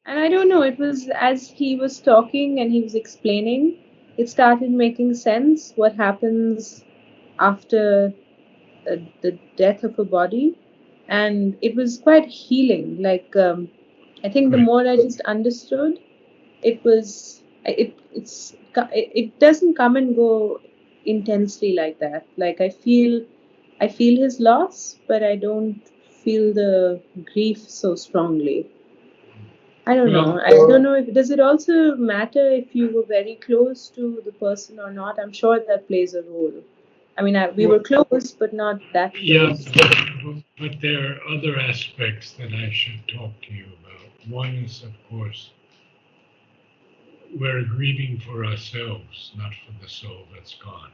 And I don't know, it was as he was talking and he was explaining, it started making sense what happens after the death of a body. And it was quite healing. I think the Right. more I just understood, it was, it doesn't come and go intensely like that. Like I feel his loss, but I don't feel the grief so strongly. I don't know. Well, I don't know if does it also matter if you were very close to the person or not. I'm sure that plays a role. I mean, we were well, close, but not that yeah, close. but there are other aspects that I should talk to you about. One is, of course, we're grieving for ourselves, not for the soul that's gone.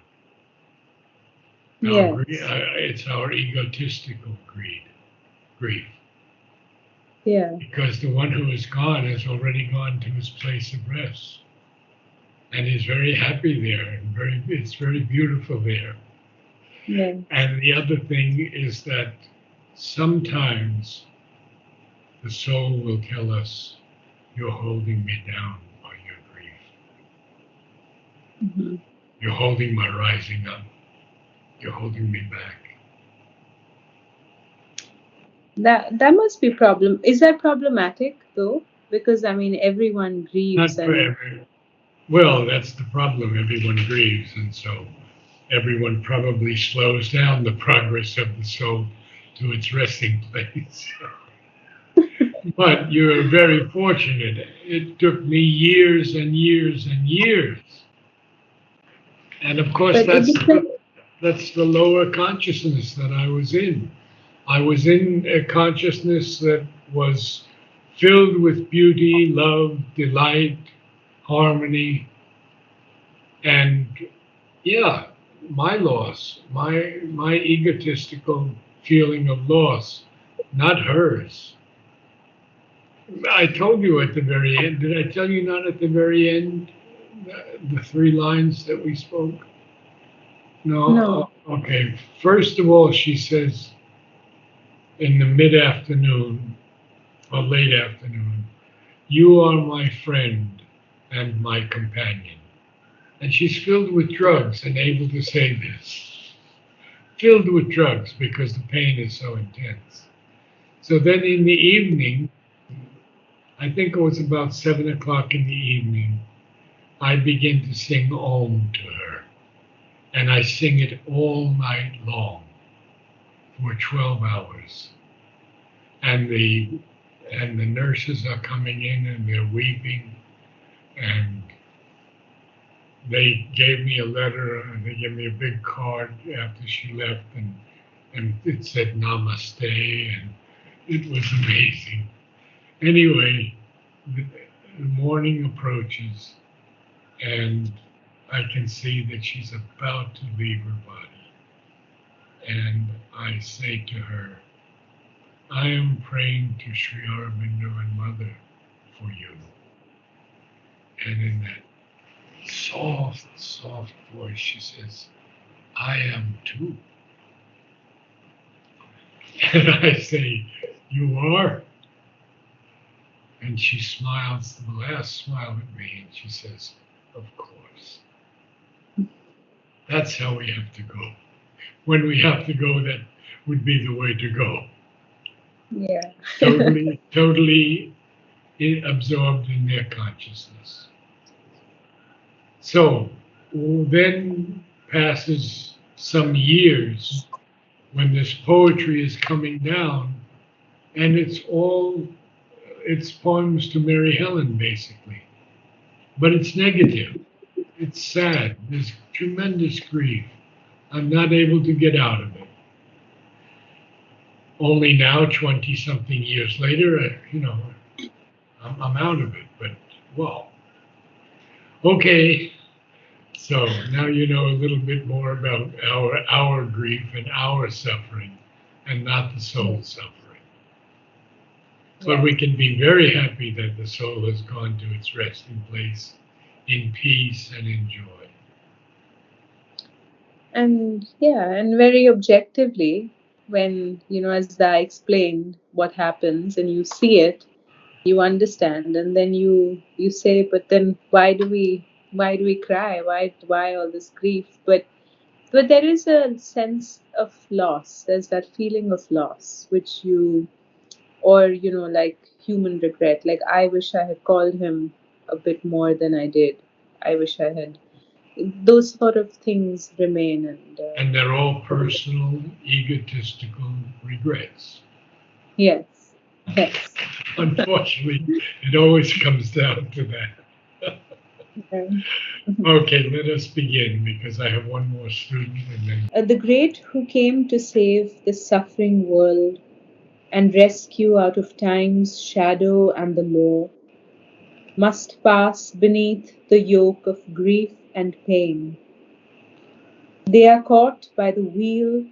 Yes. It's our egotistical grief, Yeah. because the one who is gone has already gone to his place of rest, and is very happy there, and it's very beautiful there. Yeah. And the other thing is that sometimes the soul will tell us, "You're holding me down by your grief. Hmm. You're holding my rising up. You're holding me back." That must be problem. Is that problematic though? Because I mean, everyone grieves, Not for and every. Well, that's the problem. Everyone grieves, and so everyone probably slows down the progress of the soul to its resting place. But you're very fortunate. It took me years and years and years. And of course, but it depends. that's the lower consciousness that I was in. I was in a consciousness that was filled with beauty, love, delight, harmony, and yeah, my loss, my egotistical feeling of loss, not hers. I told you at the very end. Did I tell you not at the very end? The three lines that we spoke. No. No. Okay. First of all, she says in the mid afternoon or late afternoon, "You are my friend and my companion." And she's filled with drugs and able to say this. Filled with drugs because the pain is so intense. So then in the evening, I think it was about 7 o'clock in the evening, I begin to sing Om to her. And I sing it all night long for 12 hours. And the nurses are coming in and they're weeping, and they gave me a letter and they gave me a big card after she left, and it said namaste, and it was amazing. Anyway, the, the morning approaches, and I can see that she's about to leave her body. And I say to her, "I am praying to Sri Aurobindo and Mother for you." And in that soft, soft voice, she says, "I am too." And I say, "You are?" And she smiles the last smile at me and she says, "Of course. That's how we have to go. When we have to go, that would be the way to go." Yeah. Totally absorbed in their consciousness. So then passes some years when this poetry is coming down, and it's poems to Mary Helen, basically. But it's negative. It's sad. There's tremendous grief. I'm not able to get out of it. Only now, 20 something years later, I'm out of it. But, well, okay. So now you know a little bit more about our grief and our suffering, and not the soul's suffering. But Yeah. we can be very happy that the soul has gone to its resting place in peace and in joy. And yeah, and very objectively, when, as I explained what happens and you see it, You understand, and then you say, but then why do we cry? Why all this grief? But there is a sense of loss. There's that feeling of loss, which you, or like human regret. Like, I wish I had called him a bit more than I did. I wish I had. Those sort of things remain, and And they're all personal, egotistical regrets. yes, yes. Unfortunately, it always comes down to that. Um, Okay, let us begin because I have one more student and then. the great who came to save the suffering world and rescue out of time's shadow and the law, must pass beneath the yoke of grief and pain. They are caught by the wheel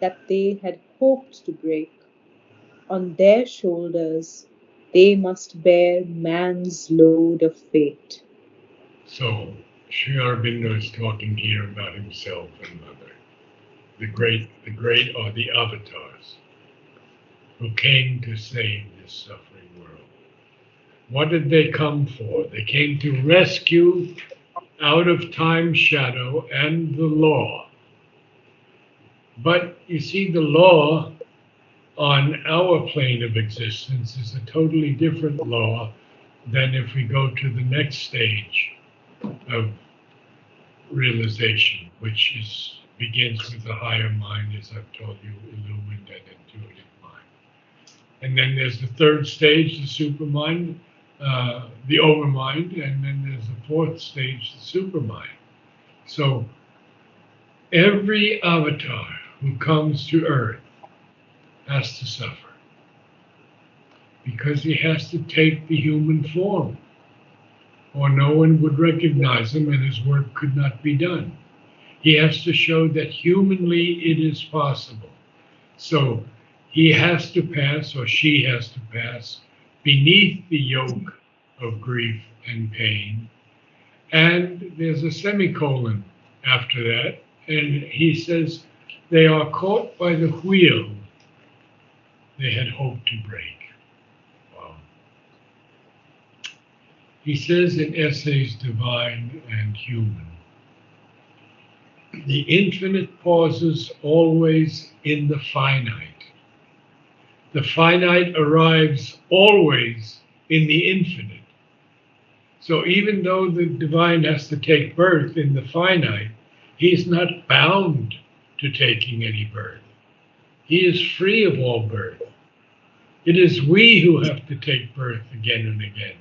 that they had hoped to break. On their shoulders they must bear man's load of fate. So, Sri Aurobindo is talking here about himself and mother, the great are the avatars who came to save this suffering world. What did they come for? They came to rescue out of time's shadow and the law. But you see, the law on our plane of existence is a totally different law than if we go to the next stage of realization, which begins with the higher mind, as I've told you, illumined and intuitive mind. And then there's the third stage, the supermind, the overmind, and then there's the fourth stage, the supermind. So every avatar who comes to Earth has to suffer because he has to take the human form, or no one would recognize him and his work could not be done. He has to show that humanly it is possible. So he has to pass, or she has to pass, beneath the yoke of grief and pain. And there's a semicolon after that, and he says, they are caught by the wheel they had hoped to break. Wow. He says in Essays Divine and Human, the infinite pauses always in the finite. The finite arrives always in the infinite. So even though the divine has to take birth in the finite, he is not bound to taking any birth. He is free of all birth. It is we who have to take birth again and again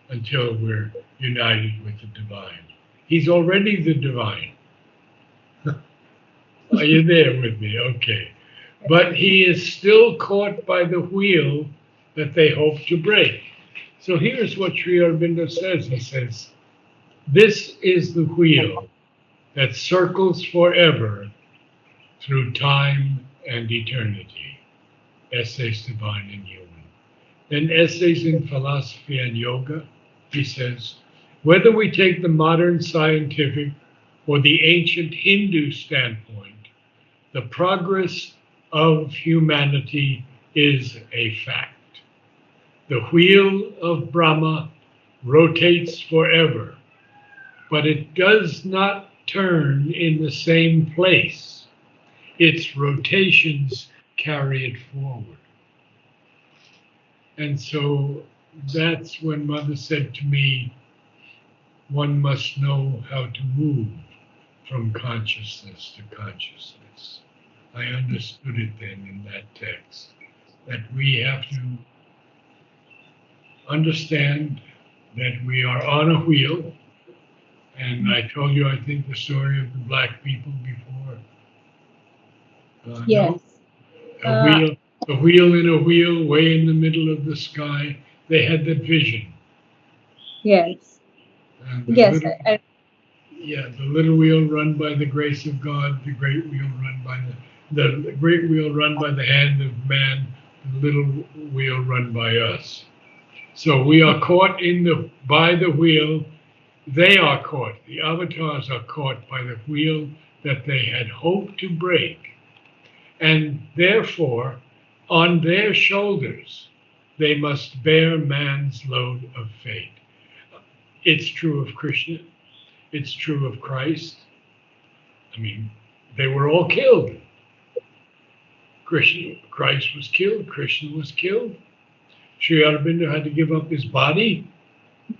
until we're united with the divine. He's already the divine. Are you there with me? Okay. But he is still caught by the wheel that they hope to break. So here's what Sri Aurobindo says. He says, this is the wheel that circles forever through time and eternity. Essays Divine and Human. Then Essays in Philosophy and Yoga, he says, whether we take the modern scientific or the ancient Hindu standpoint, the progress of humanity is a fact. The wheel of Brahma rotates forever, but it does not turn in the same place. Its rotations carry it forward. And so that's when Mother said to me, one must know how to move from consciousness to consciousness. I understood it then in that text, that we have to understand that we are on a wheel. And I told you, I think, the story of the black people before. Yes. No? A wheel in a wheel, way in the middle of the sky. They had that vision. Yes. And Yes. the little wheel run by the grace of God, the great wheel run by the great wheel run by the hand of man, the little wheel run by us. So we are caught by the wheel. They are caught. The avatars are caught by the wheel that they had hoped to break. And therefore, on their shoulders, they must bear man's load of fate. It's true of Krishna. It's true of Christ. I mean, they were all killed. Christ was killed. Krishna was killed. Sri Aurobindo had to give up his body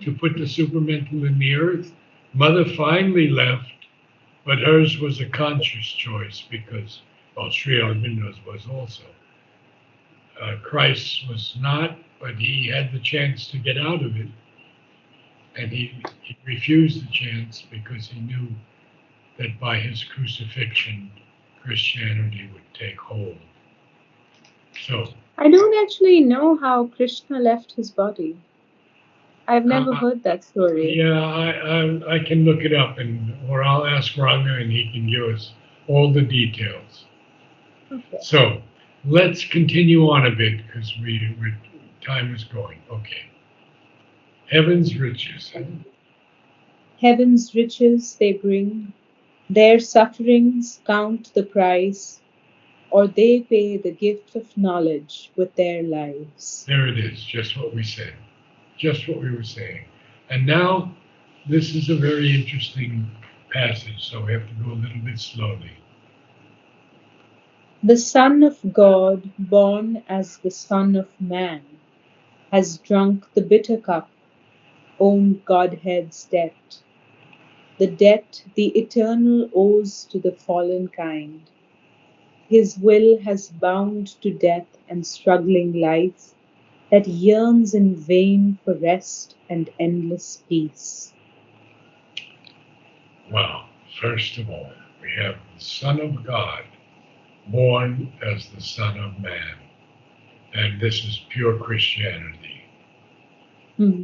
to put the supermental in the earth. Mother finally left, but hers was a conscious choice because, well, Sri Aurobindo's was also. Christ was not, but he had the chance to get out of it. And he refused the chance because he knew that by his crucifixion, Christianity would take hold. So, I don't actually know how Krishna left his body. I've never uh, heard that story. yeah, I can look it up, or I'll ask Ranga and he can give us all the details. Okay. So, let's continue on a bit because time is going. Okay. Heaven's riches. Heaven's riches they bring, their sufferings count the price, or they pay the gift of knowledge with their lives. There it is, just what we said, just what we were saying. And now, this is a very interesting passage, so we have to go a little bit slowly. The Son of God, born as the Son of Man, has drunk the bitter cup, owned Godhead's debt, the debt the eternal owes to the fallen kind. His will has bound to death and struggling life that yearns in vain for rest and endless peace. Well, first of all, we have the Son of God, born as the Son of Man. And this is pure Christianity. Hmm.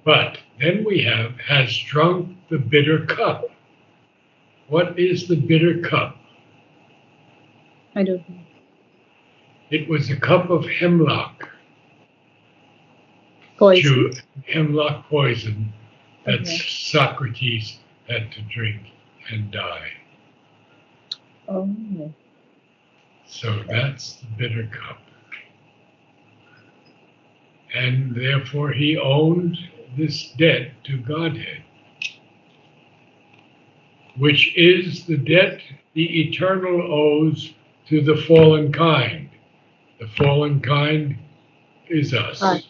But then we have, has drunk the bitter cup. What is the bitter cup? I don't know. It was a cup of hemlock, Poison? hemlock poison that Okay. Socrates had to drink and die. Oh. So that's the bitter cup. And therefore he owned this debt to Godhead, which is the debt the eternal owes to the fallen kind. The fallen kind is us. Right.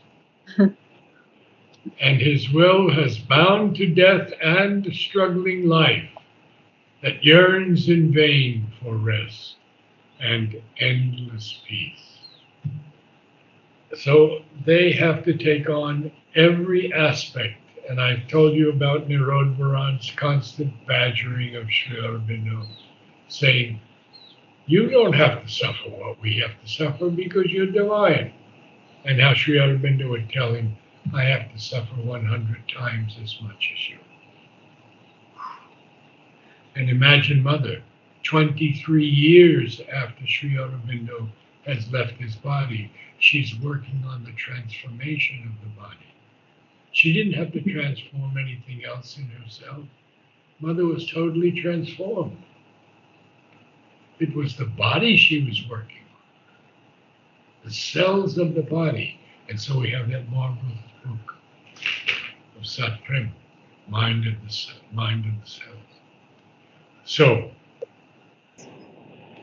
And his will has bound to death and struggling life that yearns in vain for rest and endless peace. So they have to take on every aspect. And I've told you about Narad Baran's constant badgering of Sri Aurobindo, saying, you don't have to suffer what we have to suffer because you're divine. And how Sri Aurobindo would tell him, I have to suffer 100 times as much as you. And imagine Mother, 23 years after Sri Aurobindo has left his body, she's working on the transformation of the body. She didn't have to transform anything else in herself. Mother was totally transformed. It was the body she was working on, the cells of the body. And so we have that marvelous book of Satprem, mind of the cells. So,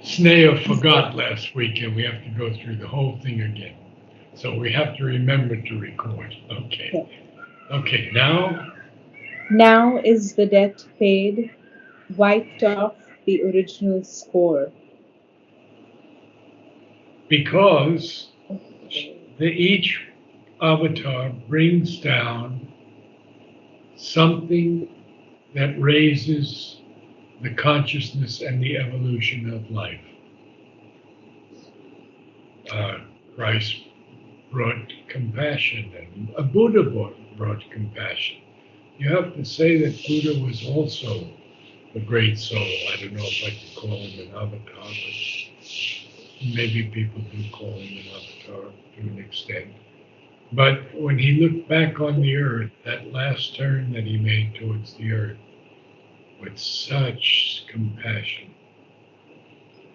Sneha forgot last week, and we have to go through the whole thing again. So we have to remember to record. Okay. Okay, now. Now is the debt paid, wiped off the original score. Because each avatar brings down something that raises the consciousness and the evolution of life. Christ brought compassion, and a Buddha brought compassion. You have to say that Buddha was also a great soul. I don't know if I could call him an avatar, but maybe people do call him an avatar to an extent. But when he looked back on the earth, that last turn that he made towards the earth, with such compassion,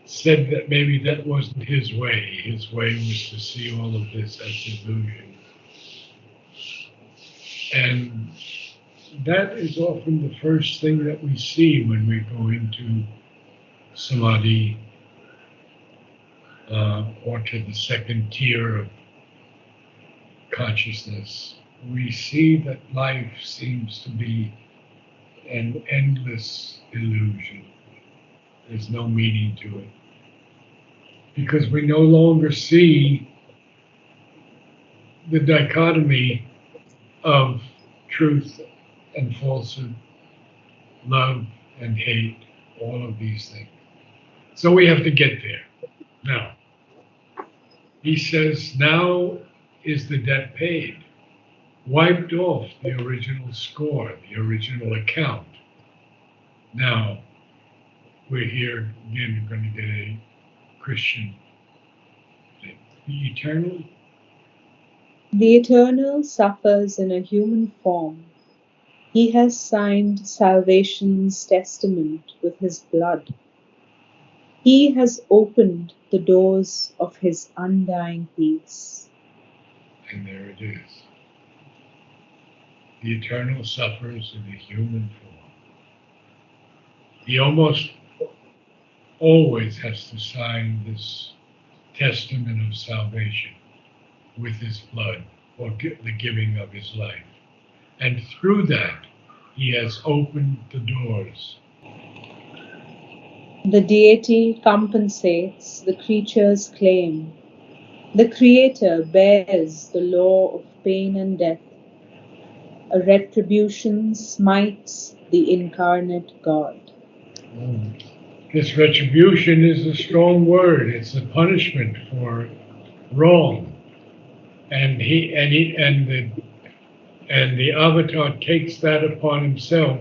said that maybe that wasn't his way. His way was to see all of this as illusion. And that is often the first thing that we see when we go into samadhi, or to the second tier of consciousness. We see that life seems to be an endless illusion. There's no meaning to it. Because we no longer see the dichotomy of truth and falsehood, love and hate, all of these things. So we have to get there. Now, he says, now is the debt paid. Wiped off the original score, the original account. Now, we're here again, we're going to get a Christian thing. The eternal? The Eternal suffers in a human form. He has signed salvation's testament with his blood. He has opened the doors of his undying peace. And there it is. The Eternal suffers in a human form. He almost always has to sign this testament of salvation with his blood, or the giving of his life. And through that, he has opened the doors. The deity compensates the creature's claim. The Creator bears the law of pain and death. A retribution smites the incarnate God. This retribution is a strong word. It's a punishment for wrong. And the avatar takes that upon himself,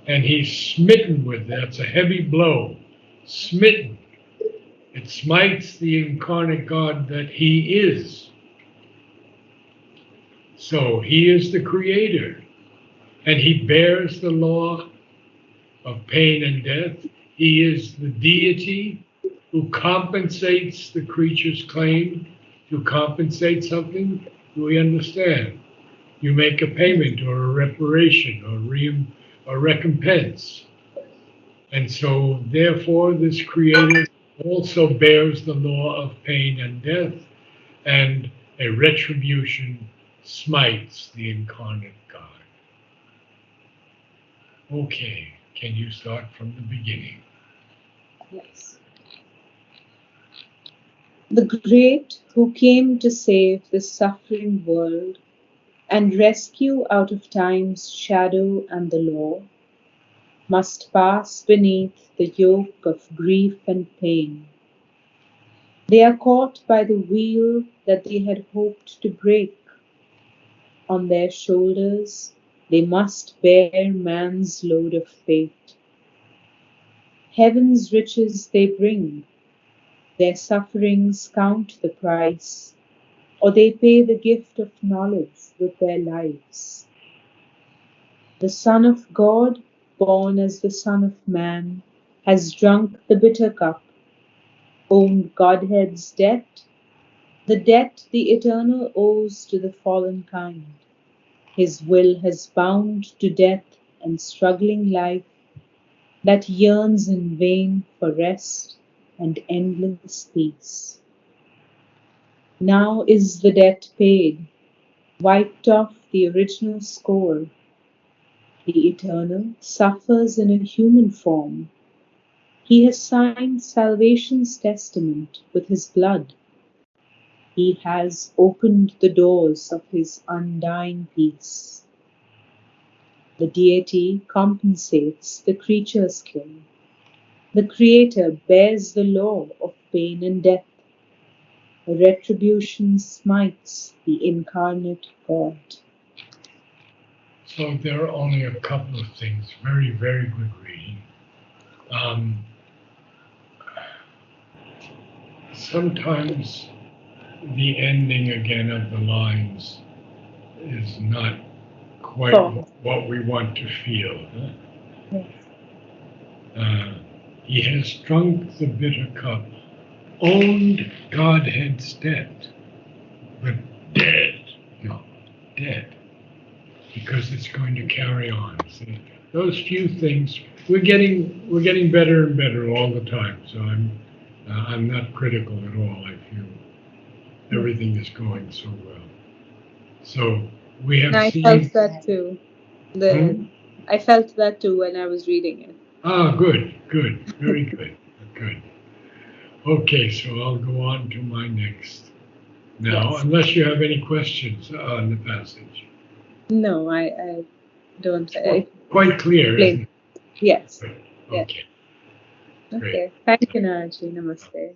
and he's smitten with that. It's a heavy blow. Smitten. It smites the incarnate God that he is. So he is the creator, and he bears the law of pain and death. He is the deity who compensates the creature's claim to compensate something. Do we understand? You make a payment or a reparation or recompense. And so, therefore, this creator also bears the law of pain and death, and a retribution smites the incarnate God. Okay, can you start from the beginning? Yes. The great who came to save the suffering world and rescue out of time's shadow and the law must pass beneath the yoke of grief and pain. They are caught by the wheel that they had hoped to break. On their shoulders they must bear man's load of fate. Heaven's riches they bring, their sufferings count the price, or they pay the gift of knowledge with their lives. The Son of God, born as the Son of Man, has drunk the bitter cup, owned Godhead's debt, the debt the Eternal owes to the fallen kind. His will has bound to death and struggling life that yearns in vain for rest and endless peace. Now is the debt paid, wiped off the original score. The Eternal suffers in a human form. He has signed salvation's testament with his blood. He has opened the doors of his undying peace. The deity compensates the creature's claim. The Creator bears the law of pain and death. A retribution smites the incarnate God. So there are only a couple of things. Very, very good reading. Sometimes the ending again of the lines is not quite Oh, what we want to feel. Huh? yes. Uh, He has drunk the bitter cup, owned Godhead's debt, but dead, no, dead, because it's going to carry on. So those few things, we're getting better and better all the time. So I'm not critical at all. I feel everything is going so well. So we And have I felt seen. that too. The Hmm? I felt that too when I was reading it. Ah, good, good, very good, good. Okay, so I'll go on to my next now, Yes. unless you have any questions on the passage. No, I don't. Well, It quite clear, explained. isn't it? Yes. Good. Yes. Okay, great. Okay. Thank you, Naraji. Namaste.